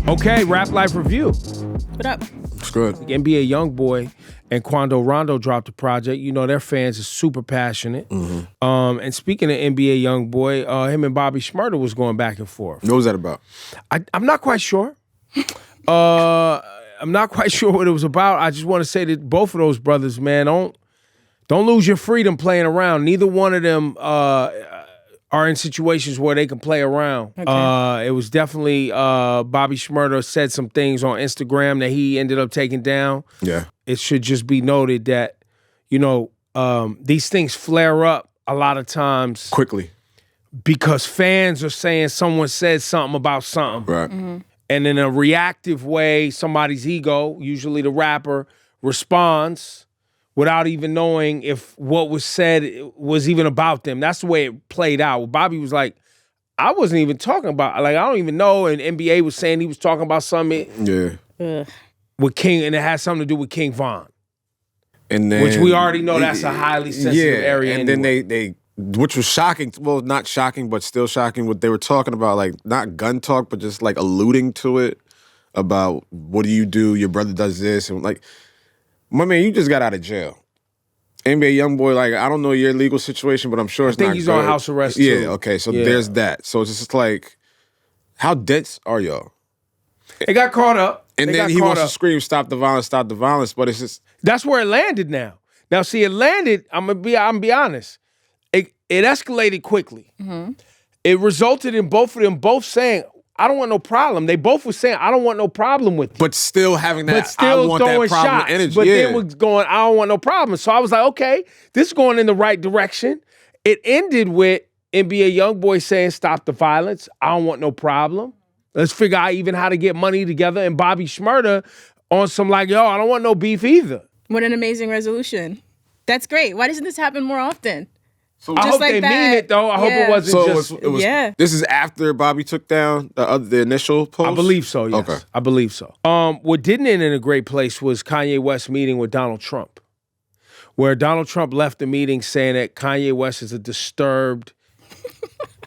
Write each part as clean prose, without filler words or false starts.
Okay, Rap Life Review. What up? It's good. NBA YoungBoy and Quando Rondo dropped a project. You know, their fans are super passionate. And speaking of NBA YoungBoy, him and Bobby Shmurda was going back and forth. What was that about? I'm not quite sure. I'm not quite sure what it was about. I just want to say that both of those brothers, man, don't lose your freedom playing around. Neither one of them are in situations where they can play around. Okay. It was definitely Bobby Shmurda said some things on Instagram that he ended up taking down. Yeah. It should just be noted that, you know, these things flare up a lot of times. Quickly. Because fans are saying someone said something about something. Right. And in a reactive way, somebody's ego, usually the rapper, responds without even knowing if what was said was even about them. That's the way it played out. Bobby was like, I wasn't even talking about, like, I don't even know. And NBA was saying he was talking about something with King, and it had something to do with King Von. And then, which we already know that's a highly sensitive area. And anyway. then they, which was shocking, well, not shocking, but still shocking, what they were talking about, like, not gun talk, but just, like, alluding to it about, what do you do? Your brother does this. And, like, my man, you just got out of jail. NBA YoungBoy, like, I don't know your legal situation, but I'm sure it's not good. I think he's on house arrest, too. Yeah, okay, so there's that. So it's just like, how dense are y'all? They got caught up. And then he wants to scream, stop the violence, but it's just... That's where it landed now. Now, see, it landed, I'm gonna be honest, it escalated quickly. It resulted in both of them both saying, I don't want no problem. They both were saying, I don't want no problem with you. But still having that, but still I want throwing that problem shots. energy. But then was going, I don't want no problem. So I was like, okay, this is going in the right direction. It ended with NBA YoungBoy saying, stop the violence. I don't want no problem. Let's figure out even how to get money together. And Bobby Shmurda on some like, yo, I don't want no beef either. What an amazing resolution. That's great. Why doesn't this happen more often? So I hope like they mean it, though. I hope it wasn't just... It was, this is after Bobby took down the initial post? I believe so, yes. Okay. I believe so. What didn't end in a great place was Kanye West meeting with Donald Trump, where Donald Trump left the meeting saying that Kanye West is a disturbed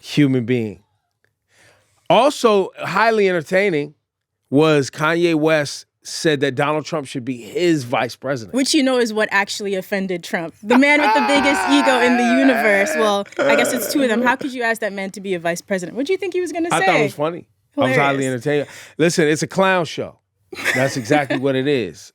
human being. Also, highly entertaining was Kanye West said that Donald Trump should be his vice president. Which you know is what actually offended Trump. The man with the biggest ego in the universe. Well, I guess it's two of them. How could you ask that man to be a vice president? What do you think he was going to say? I thought it was funny. Hilarious. I was highly entertained. Listen, it's a clown show. That's exactly what it is.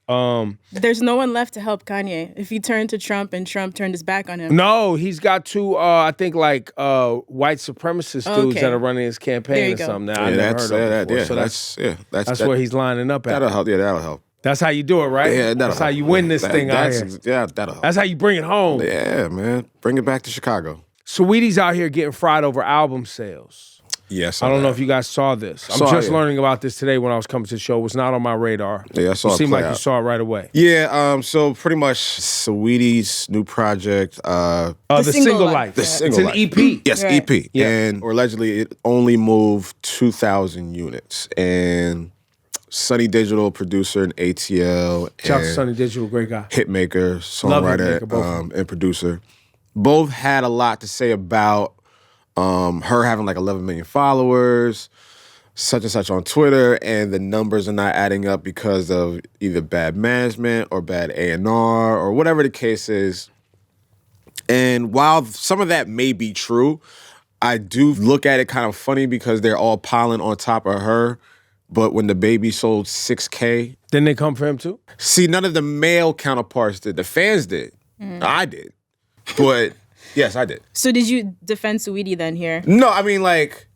There's no one left to help Kanye. If he turned to Trump and Trump turned his back on him. No, he's got two, I think, like white supremacist dudes that are running his campaign or something. Now, I never heard of before. That's where he's lining up at. That'll help. Yeah, that'll help. That's how you do it, right? Yeah, that's how you win this thing out here. Yeah, that'll help. That's how you bring it home. Yeah, man. Bring it back to Chicago. Saweetie's out here getting fried over album sales. Yes, I don't know if you guys saw this. I'm just learning about this today when I was coming to the show. It was not on my radar. Yeah, I saw it. It seemed like you saw it right away. Yeah, so pretty much Saweetie's new project. The Single Life. It's an EP. Yes, EP. Yeah. And allegedly it only moved 2,000 units. And Sonny Digital, producer and ATL. Shout out to Sonny Digital, great guy. Hitmaker, songwriter, and producer. Both had a lot to say about her having like 11 million followers, such and such on Twitter, and the numbers are not adding up because of either bad management or bad A&R or whatever the case is. And while some of that may be true, I do look at it kind of funny because they're all piling on top of her. But when the baby sold 6K... Didn't they come for him too? See, none of the male counterparts did. The fans did. I did. But... Yes, I did. So did you defend Saweetie then here? No, I mean, like,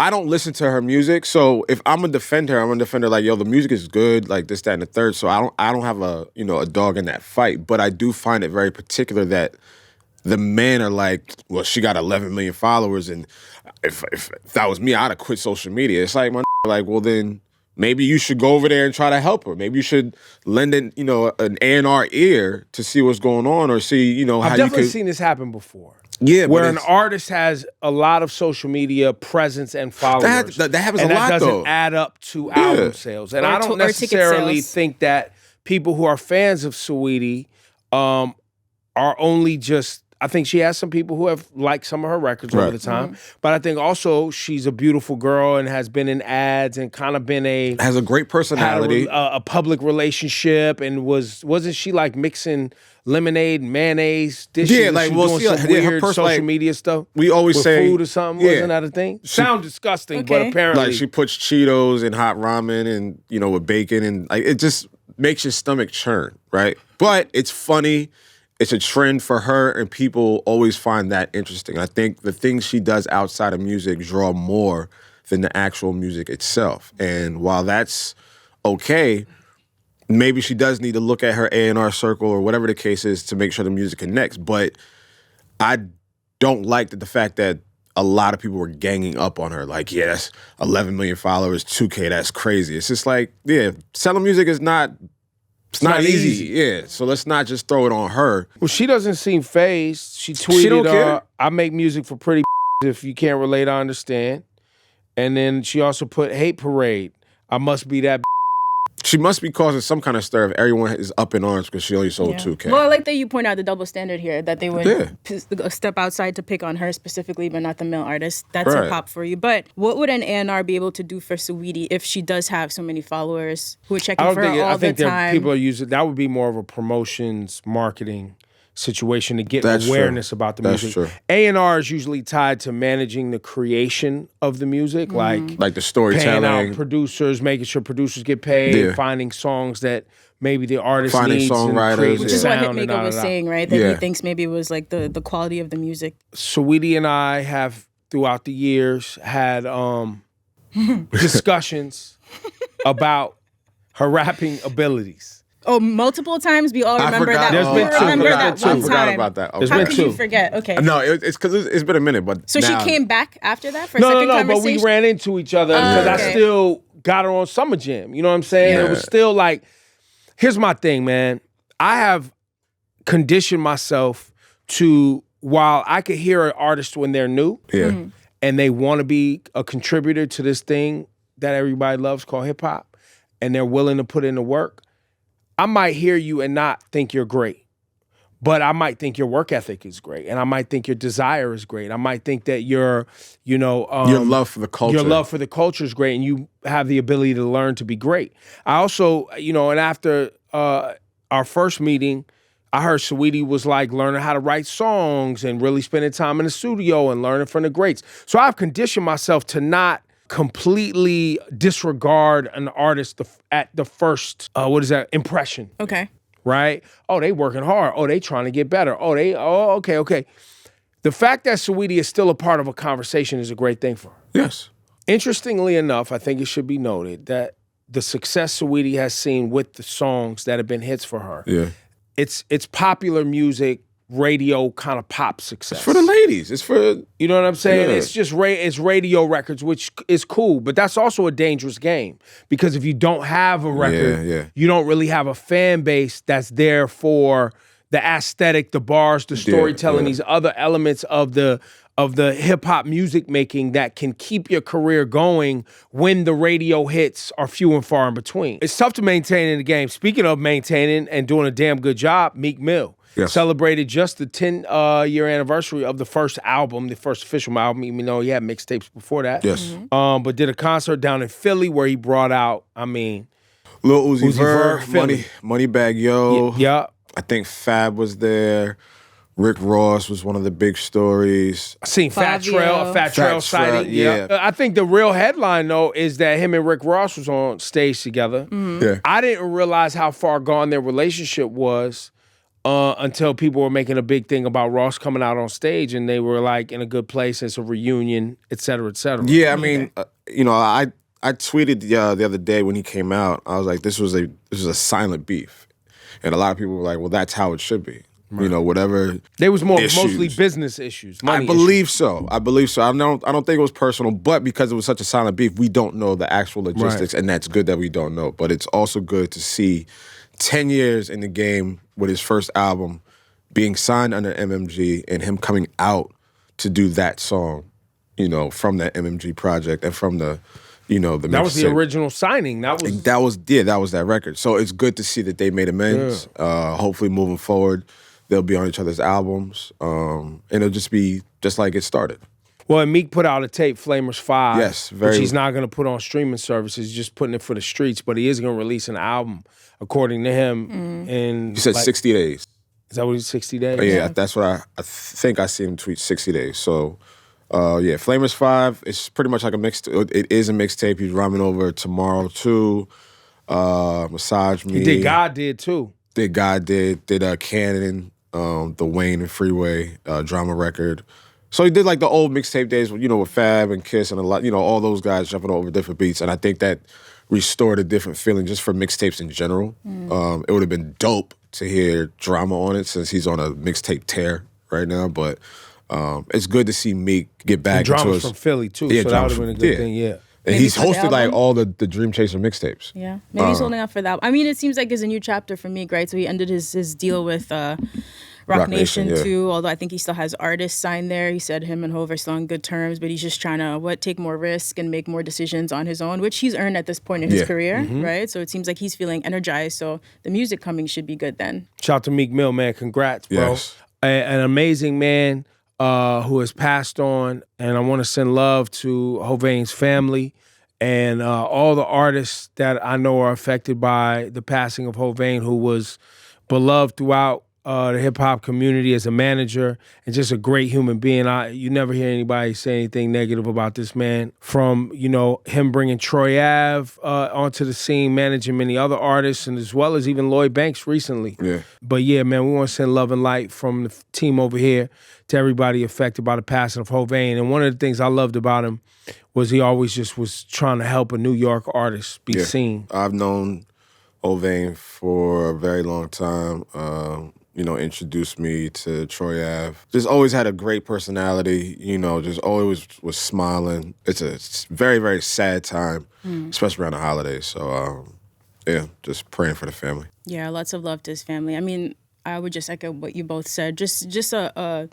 I don't listen to her music. So if I'm gonna defend her, I'm gonna defend her like, yo, the music is good, like this, that, and the third. So I don't have a dog in that fight. But I do find it very particular that the men are like, well, she got 11 million followers, and if that was me, I'd have quit social media. It's like, like, well then maybe you should go over there and try to help her. Maybe you should lend an A&R ear to see what's going on or see, how I've you definitely could... seen this happen before. Yeah, where an artist has a lot of social media presence and followers. That happens and a lot, that doesn't though. add up to album sales. And I don't necessarily think that people who are fans of Saweetie are only just... I think she has some people who have liked some of her records over the time. But I think also she's a beautiful girl and has been in ads and kind of been has a great personality, a public relationship, and wasn't she like mixing lemonade and mayonnaise dishes? Yeah, like doing some weird social media stuff. We always say food or something. Wasn't that a thing? Sound disgusting, but apparently like she puts Cheetos in hot ramen and with bacon, and like it just makes your stomach churn, right? But it's funny. It's a trend for her, and people always find that interesting. I think the things she does outside of music draw more than the actual music itself. And while that's okay, maybe she does need to look at her A&R circle or whatever the case is to make sure the music connects. But I don't like the fact that a lot of people were ganging up on her. Like, yeah, that's 11 million followers, 2K, that's crazy. It's just like, yeah, selling music is not... It's not easy. Yeah. So let's not just throw it on her. Well, she doesn't seem phased. She tweeted, she don't care. I make music for pretty if you can't relate, I understand. And then she also put hate parade. I must be that. She must be causing some kind of stir if everyone is up in arms because she only sold 2K. Well, I like that you point out the double standard here, that they would step outside to pick on her specifically, but not the male artist. That's hip-hop for you. But what would an A&R be able to do for Saweetie if she does have so many followers who are checking for her all the time? I think people are using, that would be more of a promotions, marketing situation to get awareness about the music. True. A&R is usually tied to managing the creation of the music, like the storytelling, paying out producers, making sure producers get paid, finding songs that maybe the artist needs, songwriters, which is what Hitmaker was saying, right? That he thinks maybe it was like the quality of the music. Saweetie and I have throughout the years had discussions about her rapping abilities. Oh, multiple times? We all remember that. There's been two. Remember that one I forgot about that. Okay. How could you forget? Okay. No, it's because it's been a minute. But so she came back after that for a second conversation? No, but we ran into each other because I still got her on Summer Jam. You know what I'm saying? It was still like, here's my thing, man. I have conditioned myself to, while I could hear an artist when they're new and they want to be a contributor to this thing that everybody loves called hip hop, and they're willing to put in the work, I might hear you and not think you're great, but I might think your work ethic is great, and I might think your desire is great. I might think that your love for the culture, is great, and you have the ability to learn to be great. I also, and after our first meeting, I heard Saweetie was like learning how to write songs and really spending time in the studio and learning from the greats. So I've conditioned myself to not completely disregard an artist at the first, impression. Okay. Right? Oh, they working hard. Oh, they trying to get better. Okay. The fact that Saweetie is still a part of a conversation is a great thing for her. Yes. Interestingly enough, I think it should be noted that the success Saweetie has seen with the songs that have been hits for her, it's popular music, radio kind of pop success. It's for the ladies. It's for, you know what I'm saying? It's just it's radio records, which is cool, but that's also a dangerous game because if you don't have a record, you don't really have a fan base that's there for the aesthetic, the bars, the storytelling, these other elements of the hip hop music making that can keep your career going when the radio hits are few and far in between. It's tough to maintain in the game. Speaking of maintaining and doing a damn good job, Meek Mill. Yes. Celebrated just the 10-year anniversary of the first album, the first official album, even though he had mixtapes before that. Yes. But did a concert down in Philly where he brought out, Lil Uzi Vert, Moneybagg Yo. Yeah. I think Fab was there. Rick Ross was one of the big stories. I seen Fat Trail sighting. Yeah. I think the real headline, though, is that him and Rick Ross was on stage together. Yeah. I didn't realize how far gone their relationship was until people were making a big thing about Ross coming out on stage, and they were like in a good place. It's a reunion, et cetera, et cetera. Yeah, I mean, I tweeted the other day when he came out. I was like, this was a silent beef, and a lot of people were like, well, that's how it should be. Right. Whatever. There was mostly business issues. I believe so. I don't think it was personal, but because it was such a silent beef, we don't know the actual logistics, and that's good that we don't know. But it's also good to see 10 years in the game with his first album being signed under MMG and him coming out to do that song, from that MMG project and from the that was the original signing. That was that record. So it's good to see that they made amends. Hopefully moving forward, they'll be on each other's albums, and it'll just be just like it started. Well, and Meek put out a tape, Flamers 5, yes, which he's not going to put on streaming services, he's just putting it for the streets, but he is going to release an album, according to him. He said 60 days. Is that what he's 60 days? Yeah, that's what I think I see him tweet 60 days. So, yeah, Flamers 5, it's pretty much like a mixtape. It is a mixtape. He's rhyming over Tomorrow too, Massage Me. He did God Did too. Did Cannon, the Wayne and Freeway drama record. So he did like the old mixtape days, with Fab and Kiss and a lot, all those guys jumping over different beats. And I think that restored a different feeling just for mixtapes in general. It would have been dope to hear drama on it since he's on a mixtape tear right now. But it's good to see Meek get back into drama's from Philly too, so that would have been a good thing, yeah. And he's hosted like all the Dream Chaser mixtapes. Yeah, maybe he's holding out for that. I mean, it seems like it's a new chapter for Meek, right? So he ended his deal with Rock Nation too, although I think he still has artists signed there. He said him and Hov are still on good terms, but he's just trying to take more risk and make more decisions on his own, which he's earned at this point in his career, right? So it seems like he's feeling energized, so the music coming should be good then. Shout out to Meek Mill, man. Congrats, bro. Yes. An amazing man who has passed on, and I want to send love to Hovain's family and all the artists that I know are affected by the passing of Hovain, who was beloved throughout the hip-hop community as a manager and just a great human being. You never hear anybody say anything negative about this man. From, him bringing Troy Ave onto the scene, managing many other artists, and as well as even Lloyd Banks recently. Yeah. But yeah, man, we want to send love and light from the team over here to everybody affected by the passing of Hovain. And one of the things I loved about him was he always just was trying to help a New York artist be seen. I've known Hovain for a very long time. Introduced me to Troy Ave. Just always had a great personality, just always was smiling. It's a very, very sad time, especially around the holidays. So, yeah, just praying for the family. Yeah, lots of love to his family. I mean, I would just echo what you both said. Just a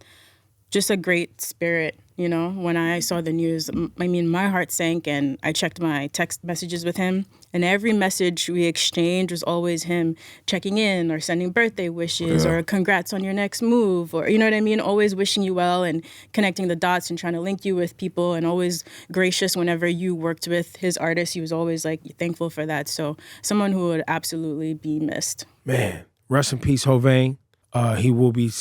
great spirit, When I saw the news, I mean, my heart sank, and I checked my text messages with him, and every message we exchanged was always him checking in or sending birthday wishes or congrats on your next move, or, you know what I mean? Always wishing you well and connecting the dots and trying to link you with people, and always gracious whenever you worked with his artists. He was always thankful for that. So someone who would absolutely be missed. Man, rest in peace, Hovain. He will be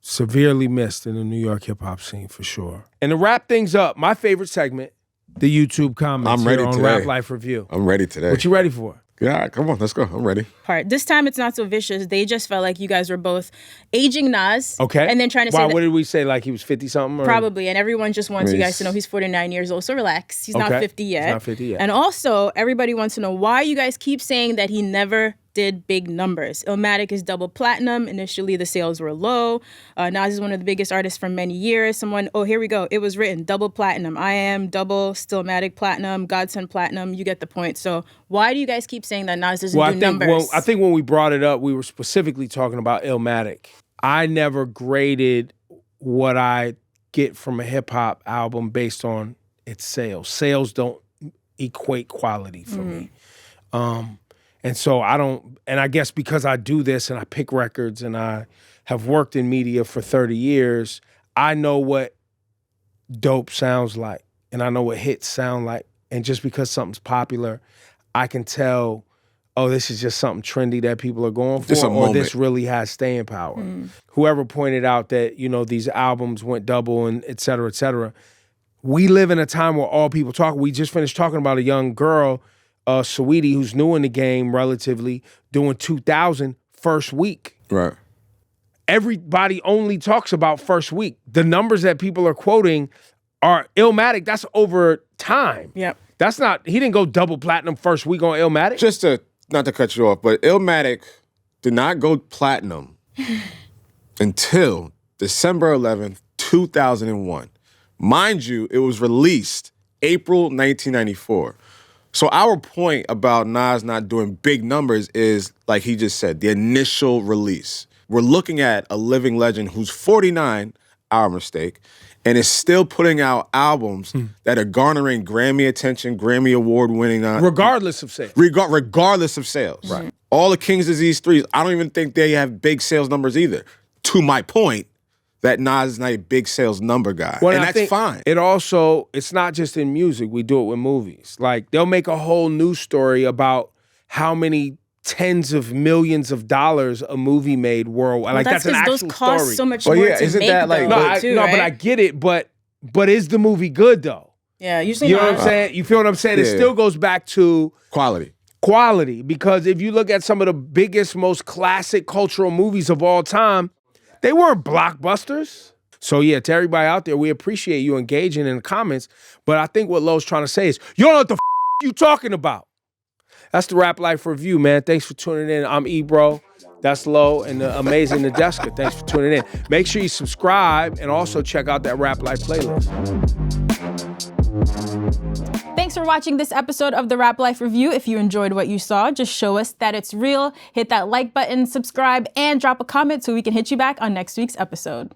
severely missed in the New York hip-hop scene for sure. And to wrap things up, my favorite segment, the YouTube comments. I'm ready on today. Rap Life Review. I'm ready today. What you ready for? Yeah, come on, let's go. I'm ready. This time it's not so vicious. They just felt like you guys were both aging Nas. Okay. And then trying to say what did we say? Like he was 50-something? Probably. And everyone just wants you guys to know he's 49 years old. So relax. He's not 50 yet. He's not 50 yet. And also, everybody wants to know why you guys keep saying that he never did big numbers. Illmatic is double platinum. Initially, the sales were low. Nas is one of the biggest artists for many years. Here we go. It was written, double platinum. I am double, Stillmatic platinum, Godsend platinum. You get the point. So why do you guys keep saying that Nas doesn't do numbers? I think when we brought it up, we were specifically talking about Illmatic. I never graded what I get from a hip-hop album based on its sales. Sales don't equate quality for me. And so I guess because I do this and I pick records and I have worked in media for 30 years, I know what dope sounds like and I know what hits sound like. And just because something's popular, I can tell, this is just something trendy that people are going for, or this really has staying power. Whoever pointed out that, these albums went double and et cetera, et cetera. We live in a time where all people talk. We just finished talking about a young girl, Saweetie, who's new in the game relatively, doing 2,000 first week. Right. Everybody only talks about first week. The numbers that people are quoting are Illmatic. That's over time. Yep. That's not, he didn't go double platinum first week on Illmatic. Just not to cut you off, but Illmatic did not go platinum until December 11th, 2001. Mind you, it was released April 1994. So our point about Nas not doing big numbers is, like he just said, the initial release. We're looking at a living legend who's 49, our mistake, and is still putting out albums that are garnering Grammy attention, Grammy award-winning. Regardless of sales. Regardless of sales. Right. All the King's Disease 3s, I don't even think they have big sales numbers either. to my point, that Nas is not a big sales number guy. Well, and that's fine. It's not just in music. We do it with movies. Like, they'll make a whole news story about how many tens of millions of dollars a movie made worldwide. Like, that's an actual those cost story. so much more to isn't make, that like, though, but I get it. But is the movie good, though? Yeah, usually You know not. what I'm saying? You feel what I'm saying? It still goes back to quality, because if you look at some of the biggest, most classic cultural movies of all time, they weren't blockbusters. So yeah, to everybody out there, we appreciate you engaging in the comments, but I think what Lo's trying to say is, you don't know what the you talking about. That's the Rap Life Review, man. Thanks for tuning in. I'm Ebro. That's Lo and the amazing Nadeska. Thanks for tuning in. Make sure you subscribe and also check out that Rap Life playlist. Thanks for watching this episode of the Rap Life Review. If you enjoyed what you saw, just show us that it's real. Hit that like button, subscribe, and drop a comment so we can hit you back on next week's episode.